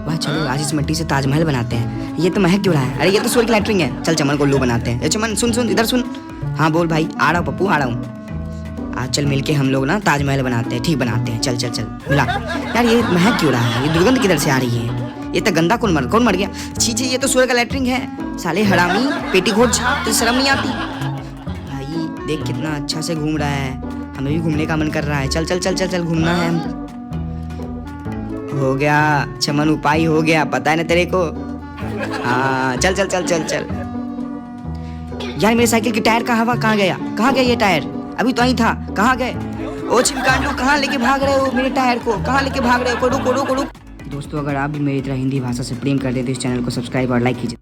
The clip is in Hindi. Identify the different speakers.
Speaker 1: वाह चलो आज इस मिट्टी से ताजमहल बनाते हैं। ये तो महक क्यों रहा है? अरे ये तो सूर्य की लैटरिंग है। चल चमन को उल्लू बनाते हैं। चमन सुन इधर सुन। हाँ बोल भाई, आ रहा हूँ पप्पू, आ रहा हूँ। आज चल मिलके हम लोग ना ताजमहल बनाते हैं। ठीक बनाते हैं, चल मिला। यार ये महक क्यों रहा है? ये दुर्गंध किधर से आ रही है? ये तो गंदा कौन मर गया? छी ये तो सूर्य का लैटरिंग है। साले हरामी पेटीकोट छाप, तो शर्म नहीं आती? भाई देख कितना अच्छा से घूम रहा है, हमें भी घूमने का मन कर रहा है। चल घूमना है। हो गया चमन, उपाय हो गया, पता है ना तेरे को। हाँ चल। यार मेरे साइकिल की टायर का हवा कहाँ गया ये टायर? अभी तो आई था, कहाँ गए? ओ चिमकांडू, कहाँ लेके भाग रहे हो मेरे टायर को? कहाँ लेके भाग रहे हो? रुको। दोस्तों अगर आप भी मेरी तरह हिंदी भाषा से प्रेम करते हैं तो इस चैनल को सब्सक्राइब और लाइक कीजिए।